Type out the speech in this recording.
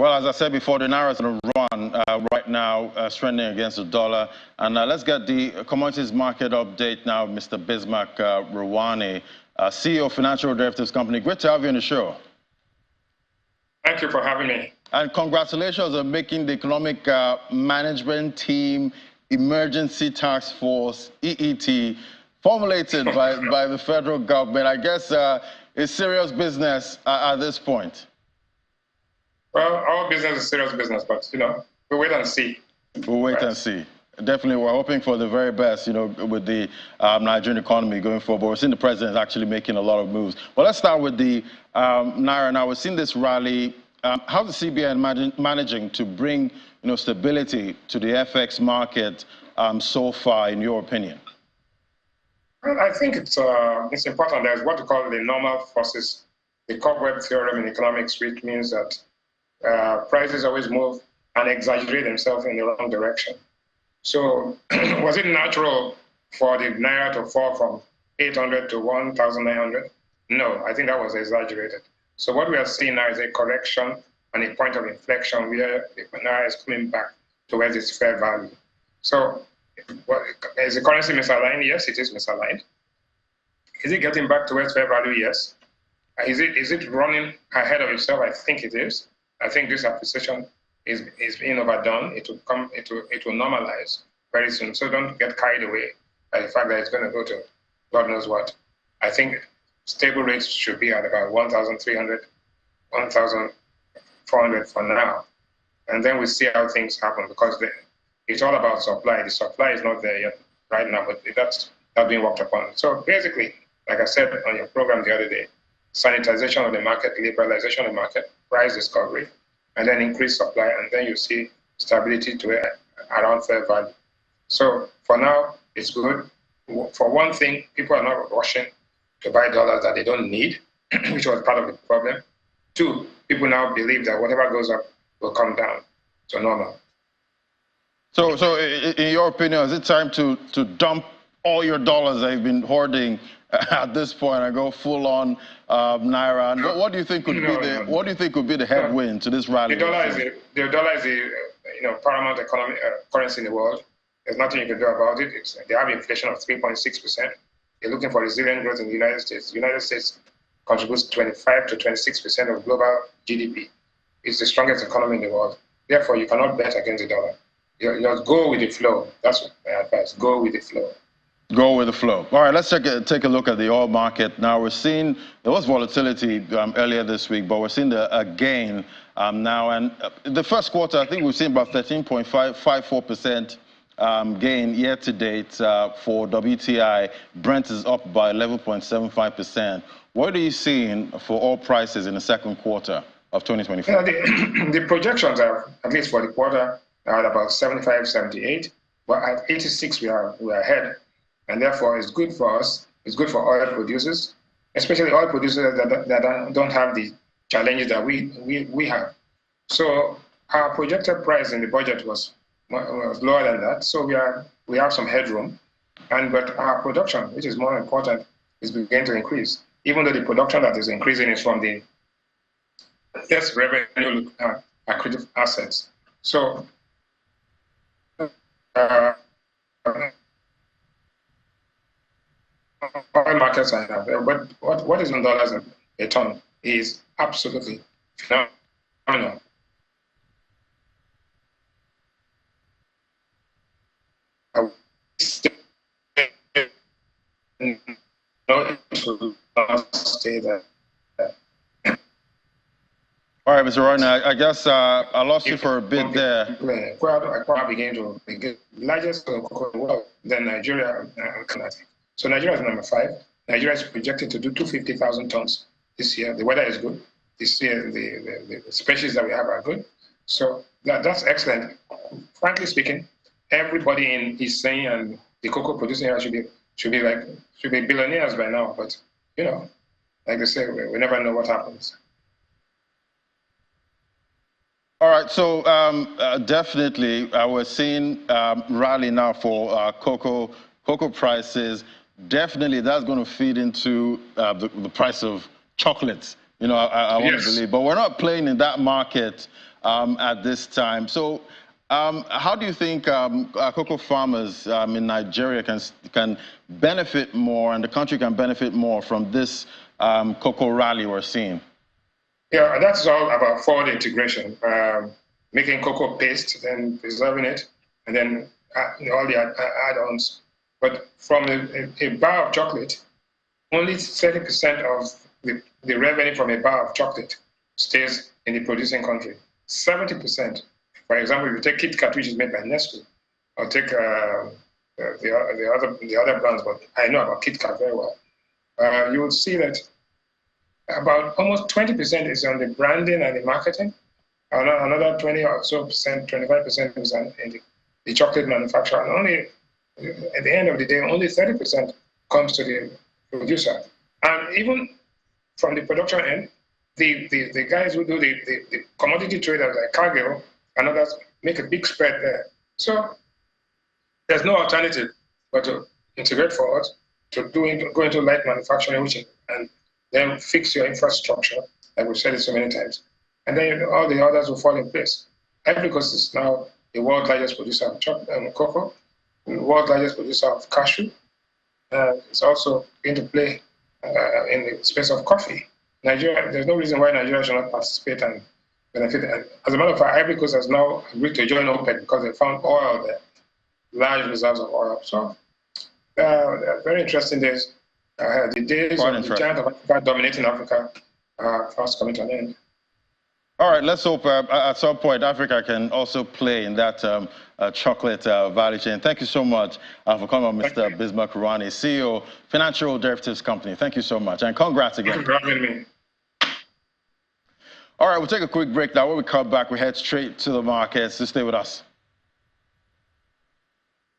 Well, as I said before, the Naira is on a run right now, strengthening against the dollar. And let's get the commodities market update now, Mr. Bismarck Rewane, CEO of Financial Derivatives Company. Great to have you on the show. Thank you for having me. And congratulations on making the Economic Management Team Emergency Task Force, EET, formulated by the federal government. I guess it's serious business at this point. Well, our business is serious business, but, we'll wait and see. We'll wait and see. Definitely, we're hoping for the very best, with the Nigerian economy going forward. But we're seeing the president actually making a lot of moves. Well, let's start with the Naira. Now, we've seen this rally. How's the CBN managing to bring, stability to the FX market so far, in your opinion? Well, I think it's important. There's what we call the normal forces, the cobweb theorem in economics, which means that prices always move and exaggerate themselves in the wrong direction. So was it natural for the Naira to fall from 800 to 1,900? No, I think that was exaggerated. So what we are seeing now is a correction and a point of inflection where the Naira is coming back towards its fair value. So is the currency misaligned? Yes, it is misaligned. Is it getting back towards fair value? Yes. Is it running ahead of itself? I think it is. I think this appreciation is being overdone. It will normalize very soon. So don't get carried away by the fact that it's going to go to God knows what. I think stable rates should be at about 1,300, 1,400 for now. And then we see how things happen, because it's all about supply. The supply is not there yet right now, but that's being worked upon. So basically, like I said on your program the other day, sanitization of the market, liberalization of the market, price discovery, and then increased supply, and then you see stability to around fair value. So for now, it's good. For one thing, people are not rushing to buy dollars that they don't need, which was part of the problem. Two, people now believe that whatever goes up will come down to normal. So in your opinion, is it time to dump all your dollars that you've been hoarding at this point and go full on Naira? And what do you think could be the headwind to this rally? The dollar is the paramount currency in the world. There's nothing you can do about it. They have inflation of 3.6%. They're looking for resilient growth in the United States. The United States contributes 25 to 26% of global GDP. It's the strongest economy in the world. Therefore, you cannot bet against the dollar. You just go with the flow. That's my advice. Go with the flow. Go with the flow. All right, let's take a look at the oil market. Now, we're seeing there was volatility earlier this week, but we're seeing a gain now. And the first quarter, I think we've seen about 13.54% gain year to date for WTI. Brent is up by 11.75%. What are you seeing for oil prices in the second quarter of 2024? The projections are, at least for the quarter, are at about 75, 78. But at 86, we are ahead. And therefore, it's good for us. It's good for oil producers, especially oil producers that don't have the challenges that we have. So our projected price in the budget was lower than that. So we have some headroom. But our production, which is more important, is beginning to increase. Even though the production that is increasing is from the less revenue accretive assets. So oil markets are there, but what is in dollars a ton is absolutely phenomenal. Stay there. All right, Mr. Rewane, I guess I lost you for a bit there. Accra began to be the largest cocoa in the world, then Nigeria. So Nigeria is number 5. Nigeria is projected to do 250,000 tons this year. The weather is good. This year, the species that we have are good. So that's excellent. Frankly speaking, everybody is saying, and the cocoa producing area should be billionaires by now. But like they say, we never know what happens. All right, so definitely we're seeing rally now for cocoa prices. Definitely that's going to feed into the price of chocolates. I want to believe. But we're not playing in that market at this time. So how do you think cocoa farmers in Nigeria can benefit more, and the country can benefit more from this cocoa rally we're seeing? Yeah, that's all about forward integration, making cocoa paste, then preserving it, and then all the add-ons. But from a bar of chocolate, only 30% of the revenue from a bar of chocolate stays in the producing country. 70%. For example, if you take Kit Kat, which is made by Nestle, or take the other brands, but I know about Kit Kat very well. You will see that about almost 20% is on the branding and the marketing. Another 20 or so percent, 25% is in the chocolate manufacture. And only at the end of the day, only 30% comes to the producer. And even from the production end, the guys who do the commodity traders like Cargill and others make a big spread there. So there's no alternative but to integrate forward, to go into light manufacturing, and then fix your infrastructure, like we've said it so many times. And then all the others will fall in place. Ivory Coast is now the world's largest producer of cocoa, the world's largest producer of cashew. It's also going to play in the space of coffee. Nigeria, there's no reason why Nigeria should not participate and benefit. And as a matter of fact, Ivory Coast has now agreed to join OPEC because they found oil there, large reserves of oil. So very interesting days. The days of the giant of Africa dominating Africa are fast coming to an end. All right, let's hope at some point Africa can also play in that chocolate value chain. Thank you so much for coming on, Mr. Bismarck Rewane, CEO, Financial Derivatives Company. Thank you so much, and congrats again. Thank you for having me. All right, we'll take a quick break now. When we come back, we head straight to the markets. So stay with us.